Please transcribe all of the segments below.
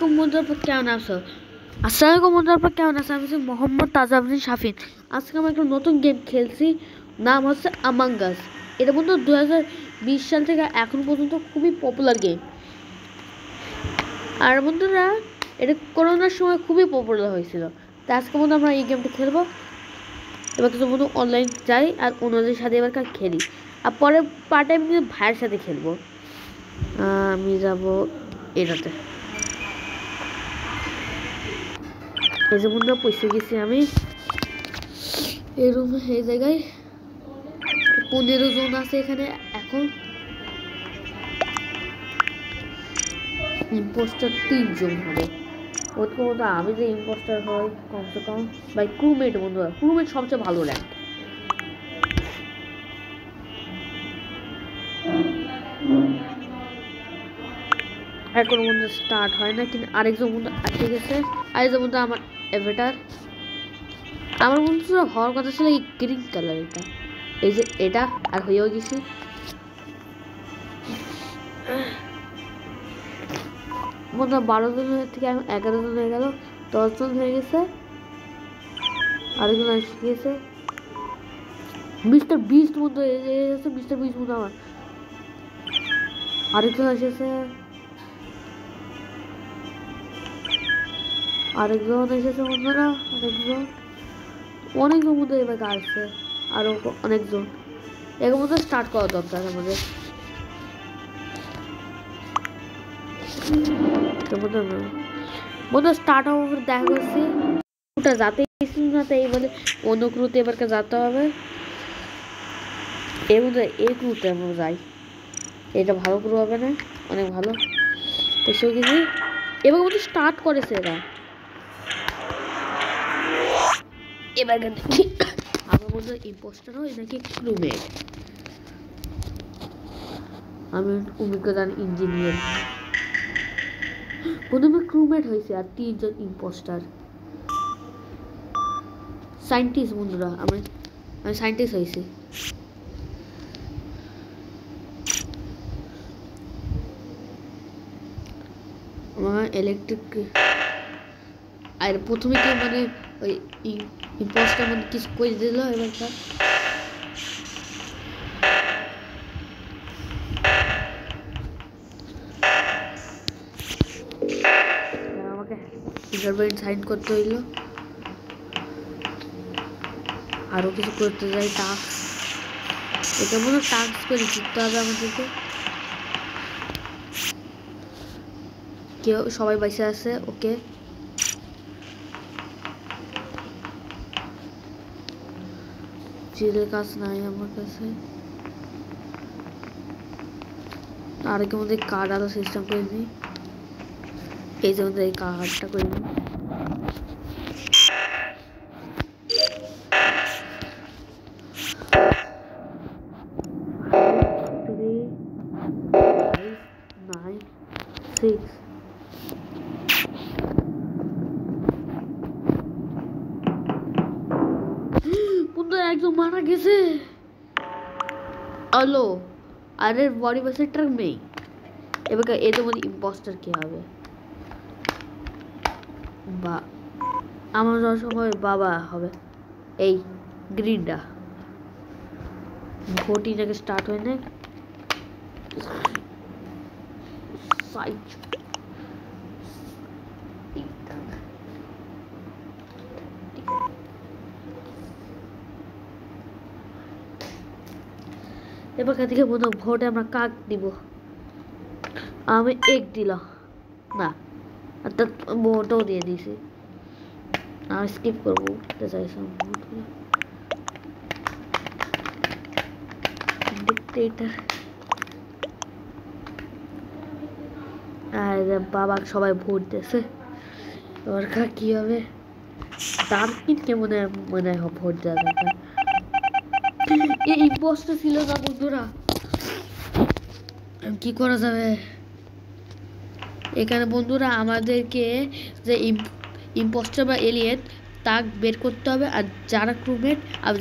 আসসালামাইকুম বন্ধুরা, কেমন আছো? আসসালামাইকুম বন্ধুরা, কেমন আছো? আমি মোহাম্মদ তাজাউদ্দিন শাফিন। আজকে আমি একটা নতুন গেম খেলছি, নাম হচ্ছে আমাং আস। এটা বন্ধু 2020 সাল থেকে এখন পর্যন্ত খুবই পপুলার গেম। আর বন্ধুরা, এটা করোনার সময় খুবই পপুলার হয়েছিল। তাই আজকে বন্ধু আমরা এই গেমটা খেলবো। এবার কিছু বন্ধু অনলাইন যাই আর অন্যদের সাথে এবার খেলি, আর পরে পার্ট টাইম কিন্তু ভাইয়ের সাথে খেলবো। আমি যাবো এটাতে। এই যে বন্ধুরা পৌঁছে গেছি আমি এরকম এই জায়গায়। 15 জন আছে এখানে। এখন ইম্পোস্টার 3 জন হবে। ওরকম মতো আমি যে ইম্পোস্টার হয় কমসে কম বাই ক্রুমেট। বন্ধুরা ক্রুমেট সবচেয়ে ভালো র্যাঙ্ক। এখন বন্ধু স্টার্ট হয় না, কিন্তু আরেকজন বন্ধু আসে গেছে। আরেকজন বন্ধু আমার এভেটার। আমার বন্ধু হওয়ার কথা ছিল এই গ্রিন কালার, এটা এই যে এটা, আর হয়েও গেছি। বন্ধু 12 জন থেকে এখন 11 জন হয়ে গেল, 10 জন হয়ে গেছে। আরেকজন এসে গেছে মিস্টার বিস্ট বন্ধু। এসেছে মিস্টার বিস্ট বন্ধু আমার। আরেকজন এসেছে, বন্ধুরা অনেকজন বন্ধু এবার আসছে। আরো অনেকজন এর মধ্যে স্টার্ট করা দরকার আমাদের। বন্ধু স্টার্ট হবে, দেখা যাচ্ছে ওটা যাতে না, তাই বলে অন্য ক্রুতে এবারকে যেতে হবে। এর মধ্যে এই ক্রুতে আমরা যাই, এটা ভালো ক্রু হবে না, অনেক ভালো। তো সে কিছু এবার মধ্যে স্টার্ট করেছে এরা। এবার দেখি আমার বন্ধু ইম্পোস্টার হয় নাকি ক্রুমেট। আমি অভিজ্ঞতা ইঞ্জিনিয়ার প্রথমে ক্রুমেট হয়েছে, আর 3 জন ইম্পোস্টার। সায়েন্টিস্ট বন্ধুরা, আমি সায়েন্টিস্ট হয়েছি। আমার ইলেকট্রিক। আর প্রথমে কেউ মানে ওই ইম্পোস্টার মানে কিছু করে দিল। এবার আমাকে ফিঙ্গারপ্রিন্ট সাইন করতে হইল, আরো কিছু করতে যাই। টাস্ক, এটা মনে টাস্ক করে জিততে হবে আমাদেরকে। কেউ সবাই বসে আছে, ওকে। চিলের কাজ নাই আমার কাছে। আরেকের মধ্যে কার্ড আরো সিস্টেম করে দিই। এই যে মধ্যে এই কার্ডটা করে দিই। একজন মারা গেছে। আলো আরে বডি বাসের ট্রাক নেই। এবার এত বড় ইম্পোস্টার কি হবে? বা আমার সময় বাবা হবে এই গ্রিনটা। ভোটিং আগে স্টার্ট হয় না। সাইট এবার থেকে বন্ধু ভোটে আমরা কাক দিব। আমি এক দিলাম না, অর্থাৎ ভোটও দিয়ে দিয়েছি। আমি স্কিপ করবো চাইছিলাম ডিক্টেটর। আর বাবা সবাই ভোট দিয়েছে। এবার কি হবে? তার কিনকে মনে হয় ভোট দেওয়া দরকার। এই ইম্পোস্টার ছিল না বন্ধুরা, কি করা যাবে এখানে বন্ধুরা? আমাদেরকে যে ইম্পোস্টার বা এলিয়েন তা বের করতে হবে, আর যারা ক্রুমেট আর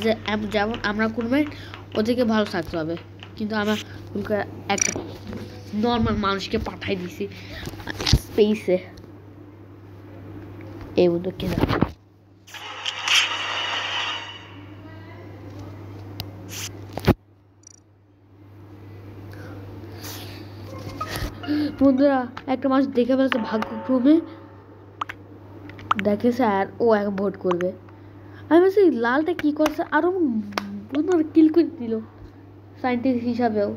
যেমন আমরা ক্রুমেট ওদেরকে ভালো থাকতে হবে। কিন্তু আমরা একটা নর্মাল মানুষকে পাঠাই দিছি স্পেসে। এই বন্ধু খেলা বন্ধুরা একটা মানুষ দেখে ফেলেছে ভাগ্যক্রমে দেখেছে আর ও এক ভোট করবে। আমি বলছি লালটা কি করছে আরো বন্ধুরা কিল করে দিল সায়েন্টিস্ট হিসাবেও।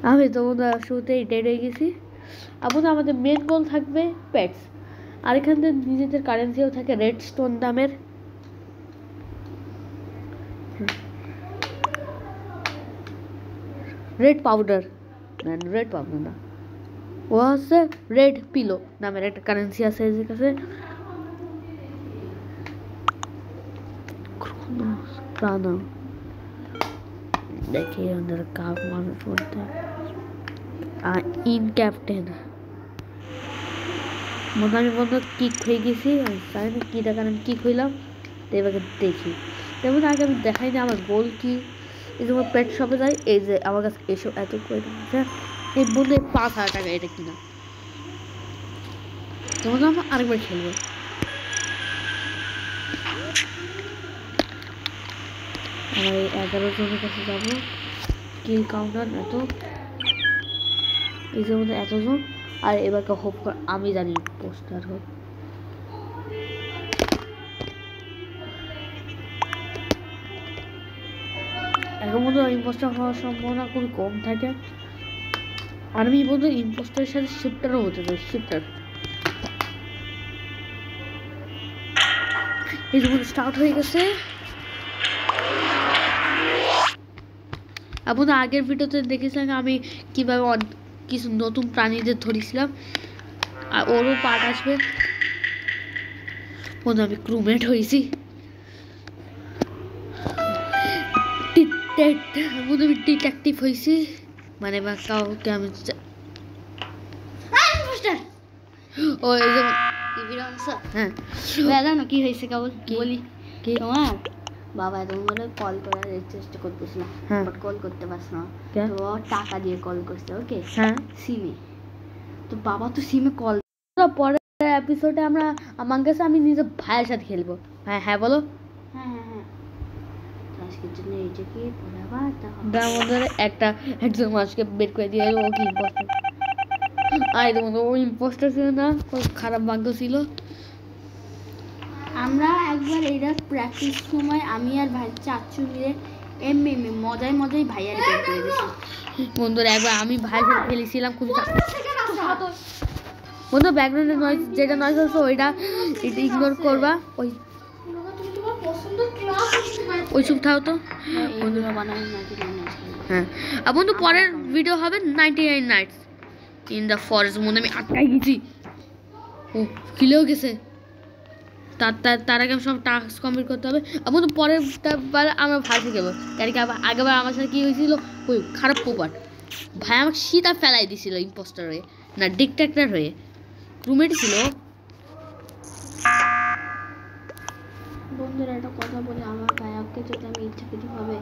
আমি তো বন্ধুরা শুরুতেই ডেড হয়ে গেছি। এখন আমাদের মেন গোল থাকবে পেটস, আর এখান থেকে নিজেদের কারেন্সিও থাকে রেড স্টোন দামের। রেড পাউডার না, রেড পাউডার না, ও হচ্ছে রেড পিলো নামের একটা কারেন্সি আছে এর কাছে। প্রাণ দেখি আমাদের কাপ মানুষ বলতে ইন ক্যাপ্টেন মনে আমি বন্ধু কিক হয়ে গেছি। আমি জানি না কী দেখান আমি কিক হইলাম। তো এবারে দেখি তেমন আগে আমি দেখাই না আমার গোল কি। এই যে আমার পেট শপে যাই, এই যে আমার কাছে এসব এত করে এই বন্ধু 5,000 টাকা এটা কিনা। যেমন আমরা আরেকবার খেলবো। আমার এই 11 জনের কাছে যাবো। কিল কাউন্টার এত, এই যে মধ্যে এতজন। আর এবারকে হোপ আমি জানি পোস্টার হোক। এখন মধ্যে ইম্পোস্টার হওয়ার সম্ভাবনা খুবই কম থাকে। আর আমি বলতে ইম্পোস্টারের সাথে শিফটারও হতে চাই। শিফটার এই যে স্টার্ট হয়ে গেছে। আপনাদের আগের ভিডিওতে দেখেছিলাম আমি কীভাবে কিছু নতুন প্রাণীদের ধরেছিলাম, আর ওরও পার্ট আসবে। বন্ধু আমি ক্রুমেট হয়েছি। বন্ধু আমি ডিটেকটিভ হয়েছি, মানে বা কাউকে আমি ও এই যে হ্যাঁ জানো কি হয়েছে কেবল বলি কি তোমার বাবা তোমার কল করার চেষ্টা করতেছিলাম, বাট কল করতে পারছ না। তো টাকা দিয়ে কল করছে, ওকে হ্যাঁ সিমে। তো বাবা তো সিমে কল পরের এপিসোডে আমরা আমার কাছে আমি নিজের ভাইয়ের সাথে খেলবো। হ্যাঁ হ্যাঁ বলো। হ্যাঁ হ্যাঁ হ্যাঁ আজকের জন্য এইটা কি পরে আবার তার মধ্যে একজন মানুষকে বের করে দিয়ে ও কি ইম্পোস্টার। আই তো ও ইম্পোস্টার ছিল না, খারাপ ভাগ্য ছিল। আমরা একবার এইটা প্র্যাকটিস সময় আমি আর ভাই চাচু মিলে এমনি মজায় মজায় ভাইয়ার বের করে দিয়েছি। বন্ধুরা একবার আমি ভাইয়ের সাথে খেলেছিলাম খুব বন্ধু ব্যাকগ্রাউন্ডে নয়েজ যেটা নয়েজ হচ্ছে ওইটা ইগনোর করবা। ওই চুপ থাও তো বন্ধুরা বানাই হ্যাঁ। আর বন্ধু পরের ভিডিও হবে 99 নাইটস ইন দ্য ফরেস্ট। মনে আমি আটকাই গেছি, ও কিলেও গেছে। তার আগে সব টাস্ক কমপ্লিট করতে হবে। আর বন্ধু পরের আমরা ভাই খেলবো, কারণ কি আগেবার আমার সাথে কী হয়েছিল ওই খারাপ পোপাট ভাই আমাকে সিধা ফেলাই দিছিল ইম্পোস্টার হয়ে, না ডিটেক্টর হয়ে। রুমমেট ছিল। বন্ধুরা একটা কথা বলে, আমার ভাইয়াকে যদি আমি ইচ্ছাকৃতভাবে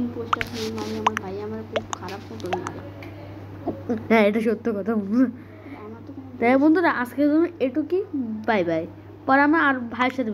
ইম্পোস্টার হয়ে মারি, আমার ভাই আমার খুব খারাপ মতো মারে। হ্যাঁ এটা সত্য কথা। তাই বন্ধুরা আজকের জন্য এটুকুই, বাই বাই। পরে আমরা আর ভাইয়ের সাথে